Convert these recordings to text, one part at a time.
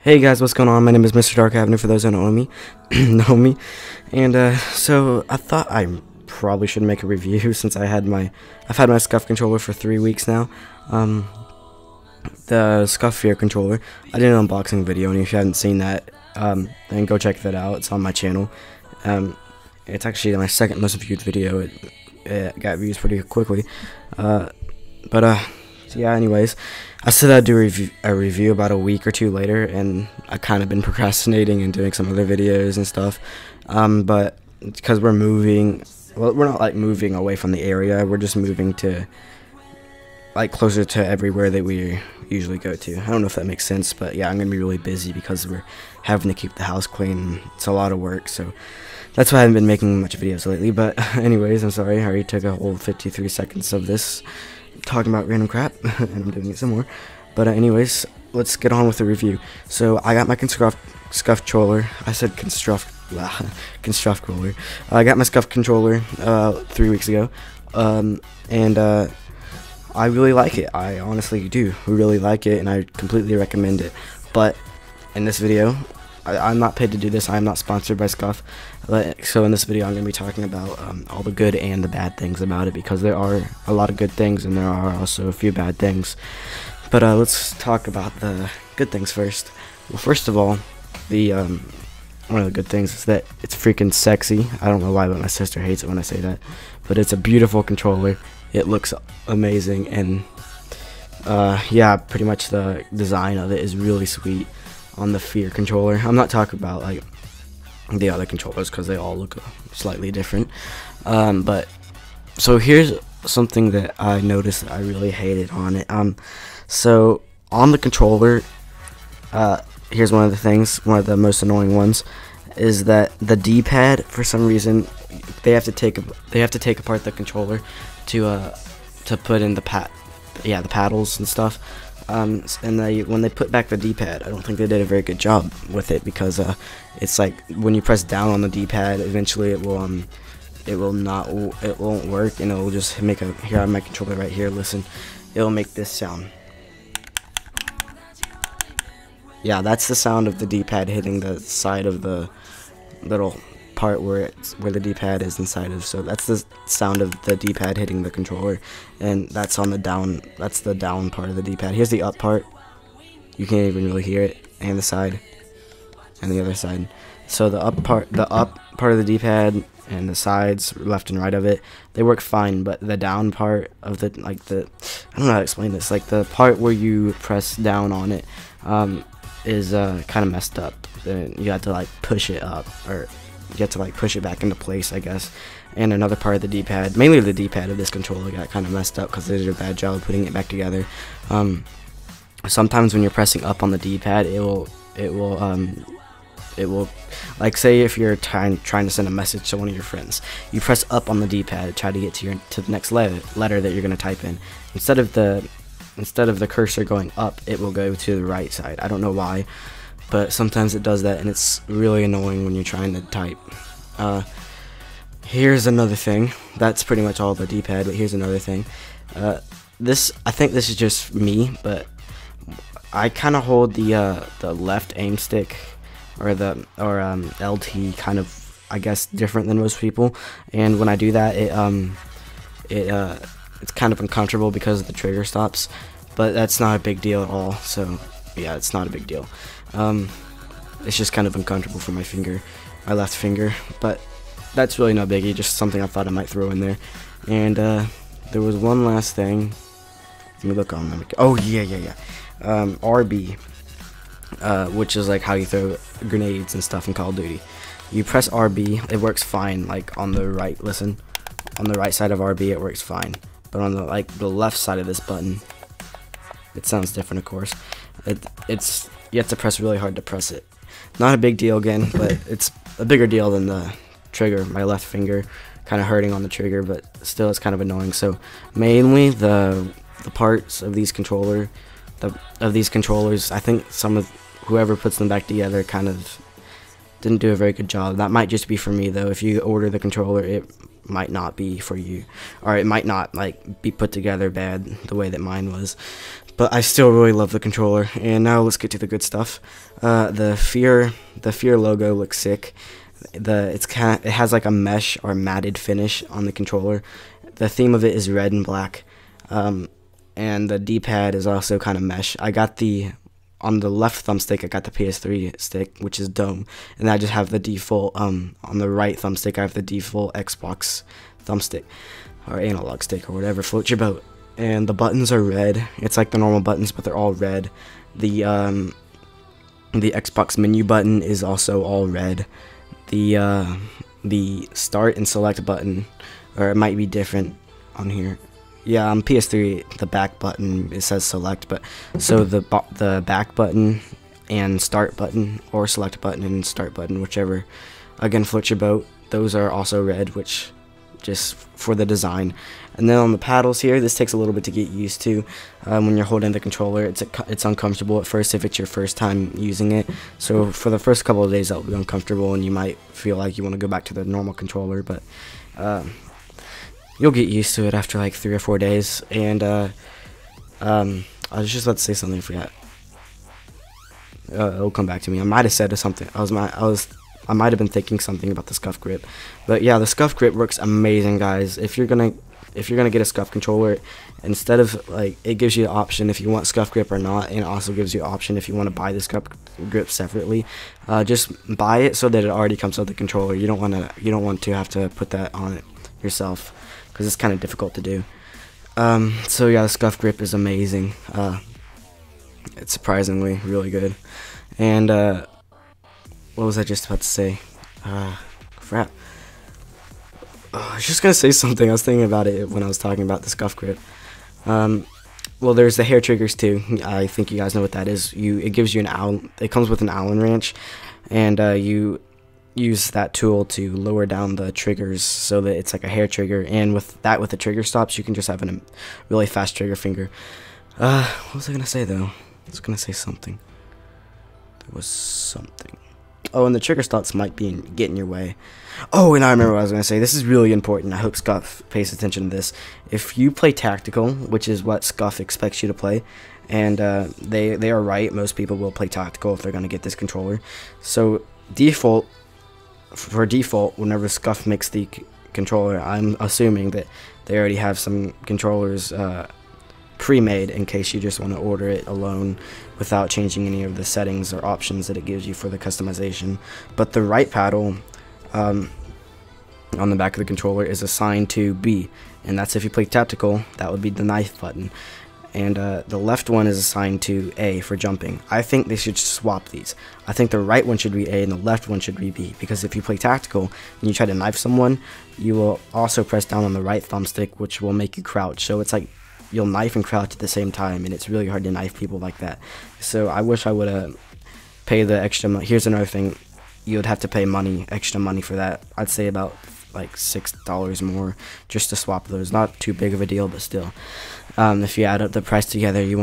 Hey guys, what's going on? My name is MrDarkAvenue for those who don't know me. know me. And so I thought I probably should make a review since I've had my Scuf controller for 3 weeks now. The Scuf FeaR controller. I did an unboxing video, and if you haven't seen that, then go check that out. It's on my channel. It's actually my second most viewed video. It got views pretty quickly. So yeah, anyways, I said I'd do a review about a week or two later, and I kind of been procrastinating and doing some other videos and stuff. But because we're moving, well, we're not like moving away from the area, we're just moving to like closer to everywhere that we usually go to. I don't know if that makes sense, but yeah, I'm gonna be really busy because we're having to keep the house clean. It's a lot of work, so that's why I haven't been making much videos lately. But anyways, I'm sorry, I already took a whole 53 seconds of this talking about random crap, and I'm doing it some more. But anyways, let's get on with the review. So I got my Scuf controller. I said Scuf controller. I got my Scuf controller 3 weeks ago, and I really like it. I honestly do really like it, and I completely recommend it. But in this video, I'm not paid to do this. I'm not sponsored by Scuf. So in this video, I'm going to be talking about all the good and the bad things about it, because there are a lot of good things and there are also a few bad things. But let's talk about the good things first. Well, first of all, the one of the good things is that it's freaking sexy. I don't know why, but my sister hates it when I say that. But it's a beautiful controller. It looks amazing, and yeah, pretty much the design of it is really sweet on the FeaR controller. I'm not talking about like the other controllers because they all look slightly different. But so here's something that I noticed that I really hated on it. So on the controller, here's one of the things, one of the most annoying ones, is that the D-pad, for some reason, they have to take apart the controller to put in the paddles and stuff. And when they put back the D-pad, I don't think they did a very good job with it, because it's like when you press down on the D-pad, eventually it won't work, and it'll just make a, here I have my controller right here, listen, it'll make this sound. Yeah, that's the sound of the D-pad hitting the side of the little part where the D-pad is inside of. So that's the sound of the D-pad hitting the controller, and that's on the down. That's the down part of the D-pad. Here's the up part. You can't even really hear it, and the side, and the other side. So the up part of the D-pad and the sides, left and right of it, they work fine. But the down part of the I don't know how to explain this. Like the part where you press down on it, is kind of messed up. Then you have to like push it up, or you have to like push it back into place, I guess. And another part of the D-pad, mainly the D-pad of this controller, got kind of messed up because they did a bad job of putting it back together. Sometimes when you're pressing up on the D-pad, it will like, say if you're trying to send a message to one of your friends, you press up on the D-pad, try to get to the next letter that you're going to type in. Instead of the cursor going up, it will go to the right side. I don't know why, but sometimes it does that, and it's really annoying when you're trying to type. Here's another thing. That's pretty much all the D-pad, but here's another thing. I think this is just me, but I kind of hold the left aim stick, or LT, kind of, I guess, different than most people. And when I do that, it's kind of uncomfortable because the trigger stops, but that's not a big deal at all. So yeah, it's not a big deal. It's just kind of uncomfortable for my left finger, but that's really no biggie, just something I thought I might throw in there. And there was one last thing. Let me look on them. Oh yeah. RB, which is like how you throw grenades and stuff in Call of Duty. You press RB, it works fine. Like on the right, listen, on the right side of RB, it works fine. But on the left side of this button, it sounds different, of course. You have to press really hard to press it. Not a big deal again, but it's a bigger deal than the trigger. My left finger kind of hurting on the trigger, but still it's kind of annoying. So mainly the parts of these controllers, I think whoever puts them back together kind of didn't do a very good job. That might just be for me though. If you order the controller, it might not be for you, or it might not like be put together bad the way that mine was. but I still really love the controller. And now let's get to the good stuff. The FeaR logo looks sick. It has like a mesh or matted finish on the controller. The theme of it is red and black, and the D-pad is also kind of mesh. On the left thumbstick, I got the PS3 stick, which is dome, and I just have the default. On the right thumbstick, I have the default Xbox thumbstick or analog stick or whatever floats your boat. And the buttons are red. It's like the normal buttons, but they're all red. The Xbox menu button is also all red. The start and select button, or it might be different on here. Yeah, on PS3, the back button, it says select, but so the back button and start button, or select button and start button, whichever, again, floats your boat, those are also red, which just for the design. And then on the paddles here, this takes a little bit to get used to. When you're holding the controller, it's uncomfortable at first if it's your first time using it. So for the first couple of days, that'll be uncomfortable, and you might feel like you want to go back to the normal controller, but you'll get used to it after like 3 or 4 days. And I was just about to say something, I forgot. It'll come back to me. I might have said something. I might have been thinking something about the Scuf grip, but yeah, the Scuf grip works amazing, guys. If you're gonna get a Scuf controller, instead of like, it gives you the option if you want Scuf grip or not, and it also gives you an option if you want to buy the Scuf grip separately. Just buy it so that it already comes with the controller. You don't want to have to put that on it yourself, because it's kind of difficult to do. So yeah, the Scuf grip is amazing. It's surprisingly really good. And what was I just about to say? Crap. I was just gonna say something. I was thinking about it when I was talking about the Scuf grip. Well, there's the hair triggers too. I think you guys know what that is. It gives you an Allen. It comes with an Allen wrench, and you use that tool to lower down the triggers so that it's like a hair trigger. And with the trigger stops, you can just have a really fast trigger finger. What was I gonna say though? I was gonna say something. There was something. Oh, and the trigger stops might get in your way. Oh, and I remember what I was going to say. This is really important. I hope Scuf pays attention to this. If you play tactical, which is what Scuf expects you to play, and they are right, most people will play tactical if they're going to get this controller. So for default, whenever Scuf makes the controller, I'm assuming that they already have some controllers pre-made in case you just want to order it alone without changing any of the settings or options that it gives you for the customization. But the right paddle on the back of the controller is assigned to B, and that's if you play tactical. That would be the knife button. And the left one is assigned to A for jumping. I think they should swap these. I think the right one should be A and the left one should be B, because if you play tactical and you try to knife someone, you will also press down on the right thumbstick, which will make you crouch. So it's like you'll knife and crouch at the same time, and it's really hard to knife people like that. So I wish I would have paid the extra money. Here's another thing. You would have to pay extra money for that. I'd say about like $6 more just to swap those. Not too big of a deal, but still. If you add up the price together, you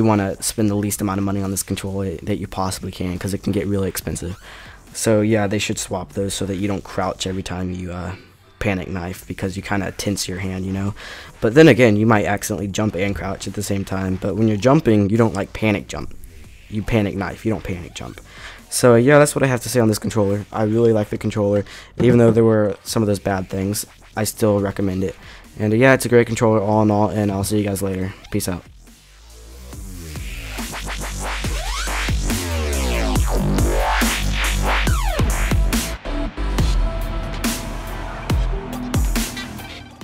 wanna spend the least amount of money on this controller that you possibly can, because it can get really expensive. So yeah, they should swap those so that you don't crouch every time you panic knife, because you kind of tense your hand, you know. But then again, you might accidentally jump and crouch at the same time. But when you're jumping, you don't like panic jump. You panic knife. You don't panic jump. So yeah, that's what I have to say on this controller. I really like the controller, even though there were some of those bad things. I still recommend it. And yeah, it's a great controller all in all, and I'll see you guys later. Peace out.